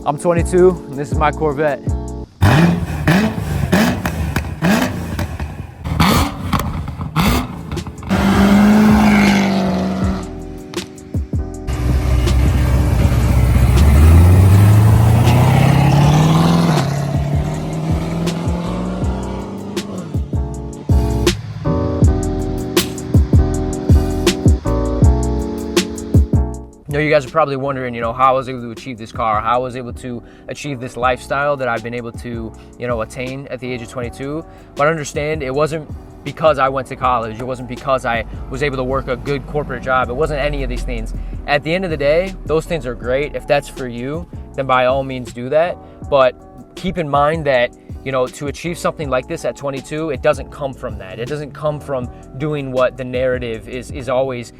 I'm 22, and this is my Corvette. You know, you guys are probably wondering, how I was able to achieve this car, how I was able to achieve this lifestyle that I've been able to, attain at the age of 22. But understand, it wasn't because I went to college. It wasn't because I was able to work a good corporate job. It wasn't any of these things. At the end of the day, those things are great. If that's for you, then by all means do that. But keep in mind that, to achieve something like this at 22, it doesn't come from that. It doesn't come from doing what the narrative is always,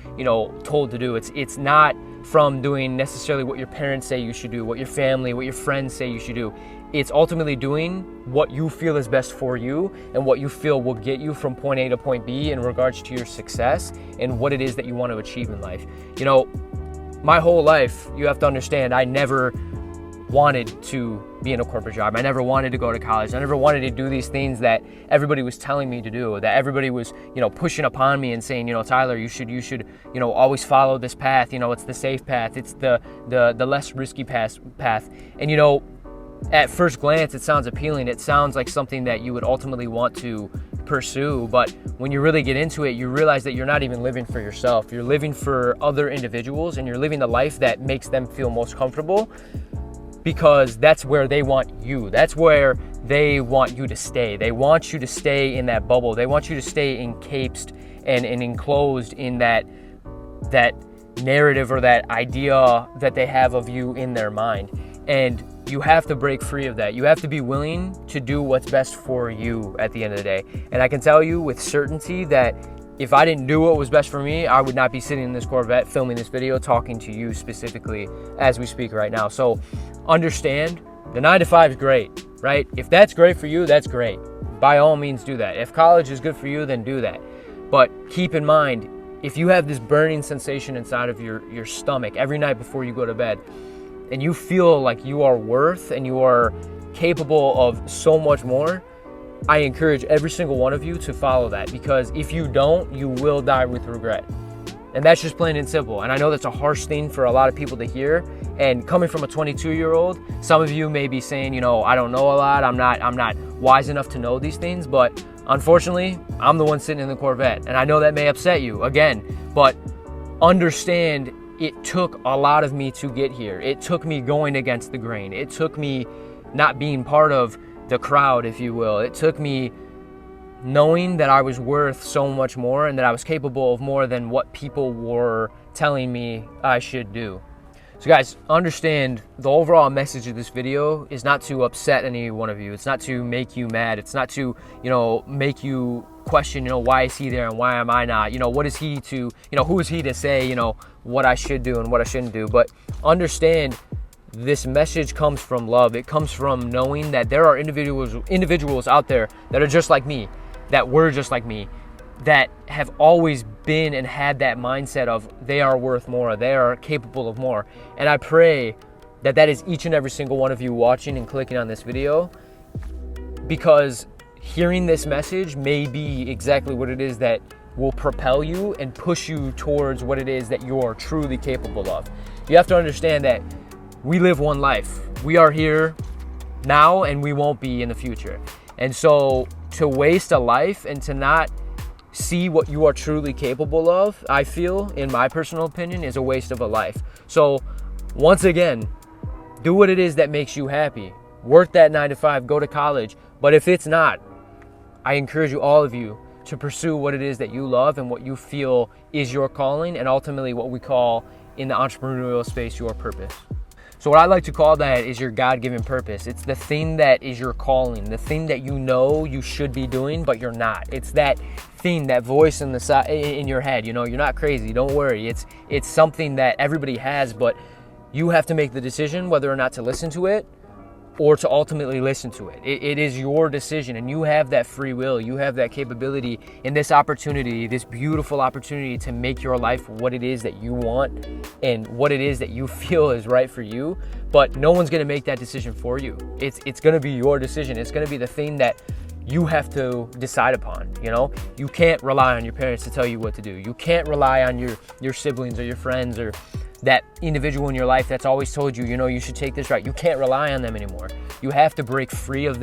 told to do. It's not from doing necessarily what your parents say you should do, what your family, what your friends say you should do. It's ultimately doing what you feel is best for you and what you feel will get you from point A to point B in regards to your success and what it is that you want to achieve in life. My whole life, you have to understand, I never wanted to be in a corporate job. I never wanted to go to college. I never wanted to do these things that everybody was telling me to do, that everybody was, pushing upon me and saying, Tyler, you should, always follow this path. It's the safe path. It's the less risky path. And, at first glance, it sounds appealing. It sounds like something that you would ultimately want to pursue. But when you really get into it, you realize that you're not even living for yourself. You're living for other individuals, and you're living the life that makes them feel most comfortable, because that's where they want you. That's where they want you to stay. They want you to stay in that bubble. They want you to stay encapsed and enclosed in that narrative or that idea that they have of you in their mind. And you have to break free of that. You have to be willing to do what's best for you at the end of the day. And I can tell you with certainty that if I didn't do what was best for me, I would not be sitting in this Corvette filming this video, talking to you specifically as we speak right now. So understand, the 9 to 5 is great, right? If that's great for you, that's great. By all means do that. If college is good for you, then do that. But keep in mind, if you have this burning sensation inside of your stomach every night before you go to bed, and you feel like you are worth and you are capable of so much more, I encourage every single one of you to follow that, because if you don't, you will die with regret. And that's just plain and simple. And I know that's a harsh thing for a lot of people to hear. And coming from a 22-year-old, some of you may be saying, I don't know a lot. I'm not wise enough to know these things. But unfortunately, I'm the one sitting in the Corvette. And I know that may upset you again, but understand, it took a lot of me to get here. It took me going against the grain. It took me not being part of the crowd, if you will. It took me knowing that I was worth so much more and that I was capable of more than what people were telling me I should do. So guys, understand, the overall message of this video is not to upset any one of you. It's not to make you mad. It's not to, make you question, why is he there and why am I not? What is he to, who is he to say, what I should do and what I shouldn't do? But understand, this message comes from love. It comes from knowing that there are individuals out there that are just like me, that were just like me, that have always been and had that mindset of they are worth more, they are capable of more. And I pray that that is each and every single one of you watching and clicking on this video, because hearing this message may be exactly what it is that will propel you and push you towards what it is that you are truly capable of. You have to understand that we live one life. We are here now and we won't be in the future. And so to waste a life and to not see what you are truly capable of, I feel, in my personal opinion, is a waste of a life. So once again, do what it is that makes you happy. Work that 9 to 5, go to college. But if it's not, I encourage you, all of you, to pursue what it is that you love and what you feel is your calling, and ultimately what we call in the entrepreneurial space your purpose. So what I like to call that is your God-given purpose. It's the thing that is your calling, the thing that you should be doing, but you're not. It's that thing, that voice in your head. You're not crazy. Don't worry. It's something that everybody has, but you have to make the decision whether or not to listen to it or to ultimately listen to it. It is your decision, and you have that free will. You have that capability in this opportunity, this beautiful opportunity to make your life what it is that you want and what it is that you feel is right for you. But no one's gonna make that decision for you. It's gonna be your decision. It's gonna be the thing that you have to decide upon. You know, you can't rely on your parents to tell you what to do. You can't rely on your siblings or your friends or that individual in your life that's always told you, you know, you should take this route. You can't rely on them anymore. You have to break free of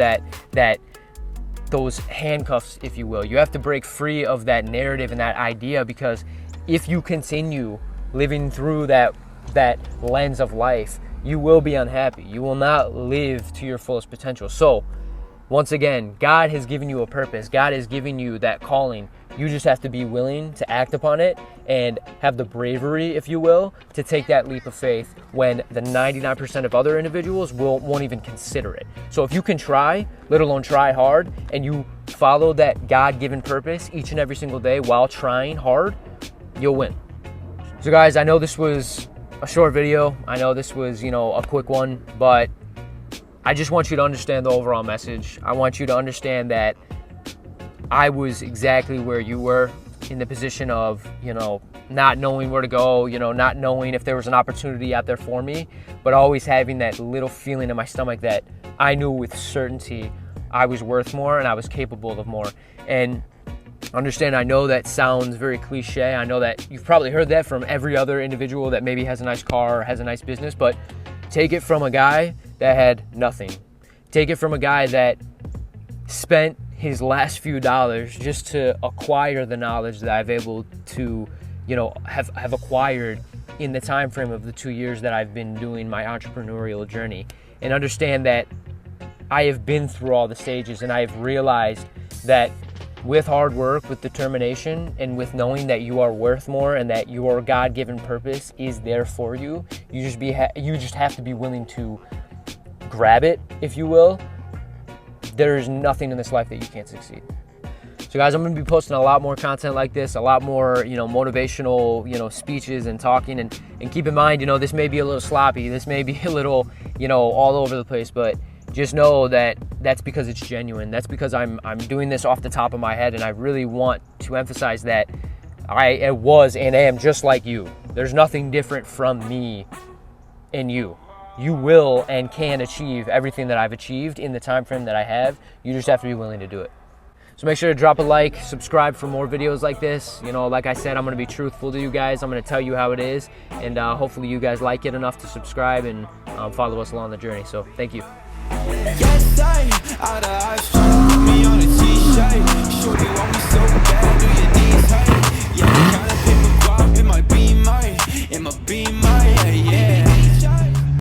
those handcuffs, if you will. You have to break free of that narrative and that idea, because if you continue living through that lens of life, you will be unhappy. You will not live to your fullest potential. So once again, God has given you a purpose. God has given you that calling. You just have to be willing to act upon it and have the bravery, if you will, to take that leap of faith when the 99% of other individuals won't even consider it. So if you can try, let alone try hard, and you follow that God-given purpose each and every single day while trying hard, you'll win. So guys, I know this was a short video. I know this was, a quick one, but I just want you to understand the overall message. I want you to understand that I was exactly where you were, in the position of, not knowing where to go, not knowing if there was an opportunity out there for me, but always having that little feeling in my stomach that I knew with certainty I was worth more and I was capable of more. And understand, I know that sounds very cliche. I know that you've probably heard that from every other individual that maybe has a nice car or has a nice business, but take it from a guy that had nothing. Take it from a guy that spent his last few dollars just to acquire the knowledge that I've able to, have acquired in the time frame of the 2 years that I've been doing my entrepreneurial journey. And understand that I have been through all the stages, and I have realized that with hard work, with determination, and with knowing that you are worth more and that your God-given purpose is there for you, you just have to be willing to grab it, if you will. There's nothing in this life that you can't succeed. So guys, I'm going to be posting a lot more content like this, a lot more, motivational, speeches and talking. And keep in mind, this may be a little sloppy. This may be a little, all over the place. But just know that that's because it's genuine. That's because I'm doing this off the top of my head. And I really want to emphasize that I was and am just like you. There's nothing different from me and you. You will and can achieve everything that I've achieved in the time frame that I have. You just have to be willing to do it. So make sure to drop a like, subscribe for more videos like this. Like I said, I'm going to be truthful to you guys. I'm going to tell you how it is, and hopefully you guys like it enough to subscribe and follow us along the journey. So thank you. Yes, out of eyes, put me on a t-shirt. Shorty want me so bad, do your knees hurt? Yeah, kind of pick my guap, it might be my, yeah.